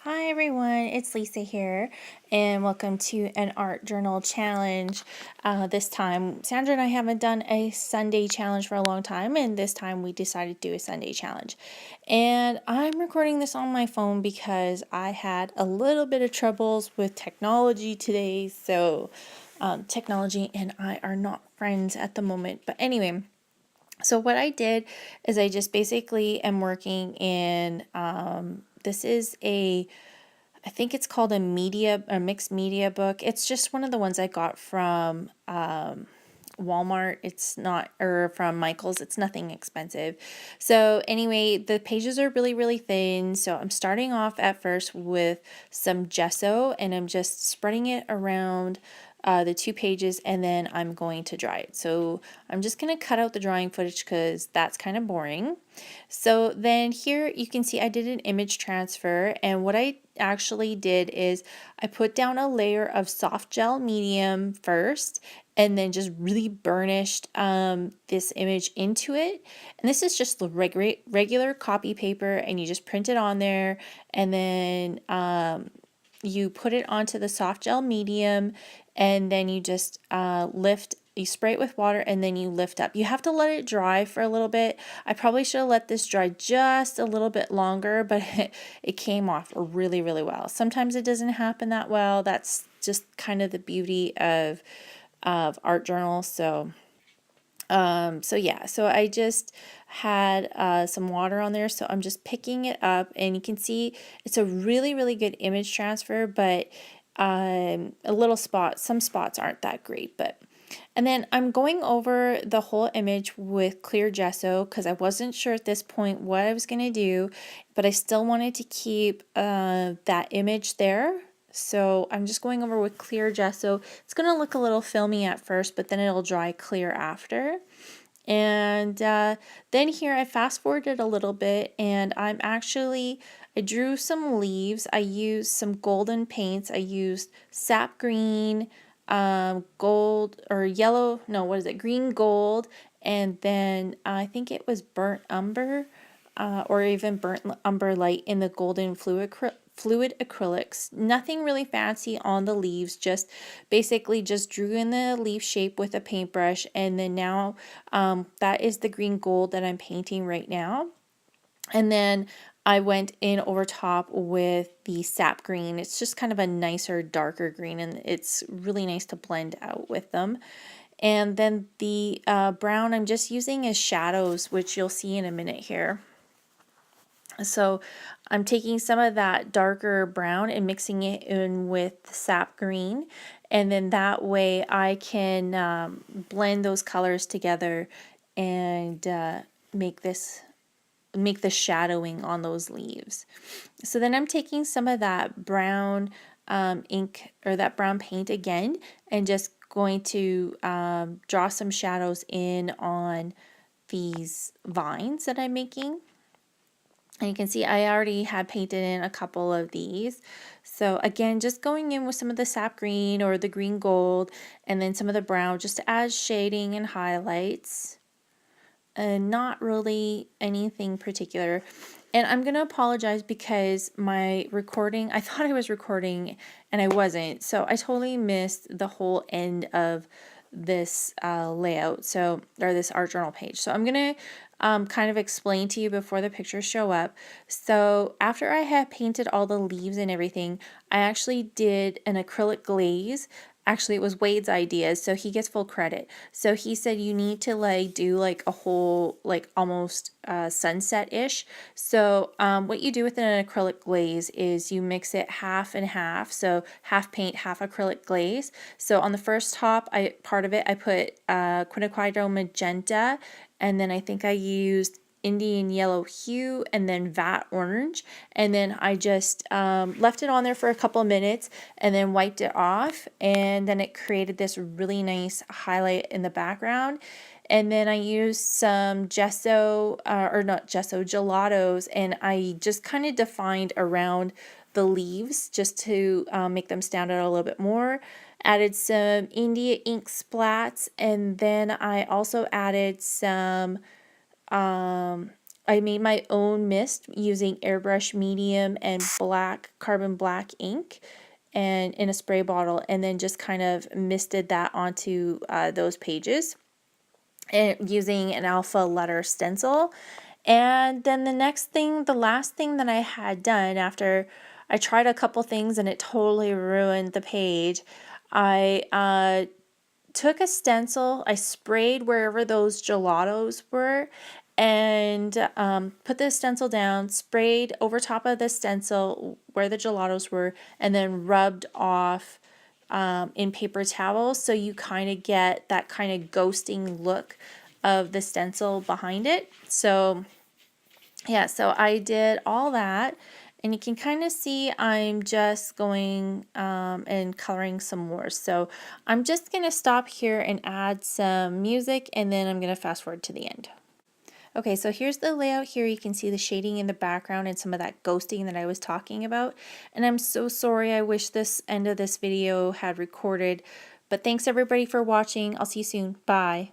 Hi everyone, it's Lisa here, and welcome to an art journal challenge. This time, Sandra and I haven't done a Sunday challenge for a long time, and this time we decided to do a Sunday challenge. And I'm recording this on my phone because I had a little bit of troubles with technology today, so technology and I are not friends at the moment. But anyway, so what I did is I just basically am working in, this is I think it's called a mixed media book. It's just one of the ones I got from Walmart. It's not, or from Michael's. It's nothing expensive. So anyway, the pages are really, really thin. So I'm starting off at first with some gesso and I'm just spreading it around the 2 pages, and then I'm going to dry it. So I'm just going to cut out the drying footage because that's kind of boring. So then here you can see I did an image transfer, and what I actually did is I put down a layer of soft gel medium first and then just really burnished this image into it. And this is just the regular copy paper, and you just print it on there, and then you put it onto the soft gel medium, and then you just you spray it with water, and then you lift up. You have to let it dry for a little bit. I probably should have let this dry just a little bit longer, but it came off really, really well. Sometimes it doesn't happen that well. That's just kind of the beauty of art journals. So yeah, so I just had some water on there, so I'm just picking it up, and you can see it's a really, really good image transfer, but some spots aren't that great. But and then I'm going over the whole image with clear gesso because I wasn't sure at this point what I was going to do, but I still wanted to keep that image there. So I'm just going over with clear gesso. It's going to look a little filmy at first, but then it'll dry clear after. And then here I fast forwarded a little bit, and I drew some leaves. I used some golden paints. I used sap green, gold or yellow, no, what is it? Green gold, and then I think it was burnt umber, or even burnt umber light in the golden fluid acrylics. Nothing really fancy on the leaves, just basically just drew in the leaf shape with a paintbrush, and then now that is the green gold that I'm painting right now. And then I went in over top with the sap green. It's just kind of a nicer, darker green, and it's really nice to blend out with them. And then the brown I'm just using as shadows, which you'll see in a minute here. So I'm taking some of that darker brown and mixing it in with the sap green, and then that way I can blend those colors together and make the shadowing on those leaves. So then I'm taking some of that brown ink, or that brown paint again, and just going to draw some shadows in on these vines that I'm making. And you can see I already had painted in a couple of these. So again, just going in with some of the sap green or the green gold, and then some of the brown just to add shading and highlights. And not really anything particular. And I'm going to apologize because my recording, I thought I was recording and I wasn't. So I totally missed the whole end of this layout, or this art journal page. So I'm going to kind of explain to you before the pictures show up. So after I had painted all the leaves and everything, I actually did an acrylic glaze. Actually, it was Wade's idea, so he gets full credit. So he said you need to do a whole almost sunset-ish. So what you do with an acrylic glaze is you mix it half and half, so half paint, half acrylic glaze. So on the first top, part of it I put quinacridone magenta, and then I think I used Indian yellow hue and then vat orange, and then I just left it on there for a couple of minutes and then wiped it off, and then it created this really nice highlight in the background. And then I used some gesso, or not gesso, gelatos, and I just kind of defined around the leaves just to make them stand out a little bit more. Added some India ink splats, and then I also added some I made my own mist using airbrush medium and black, carbon black ink and in a spray bottle, and then just kind of misted that onto those pages and using an alpha letter stencil. And then the last thing that I had done after I tried a couple things and it totally ruined the page, I took a stencil, I sprayed wherever those gelatos were, and put the stencil down, sprayed over top of the stencil where the gelatos were, and then rubbed off in paper towels, so you kind of get that kind of ghosting look of the stencil behind it. So yeah, so I did all that, and you can kind of see I'm just going and coloring some more. So I'm just going to stop here and add some music, and then I'm going to fast forward to the end. Okay, so here's the layout here. You can see the shading in the background and some of that ghosting that I was talking about. And I'm so sorry, I wish this end of this video had recorded. But thanks everybody for watching. I'll see you soon. Bye.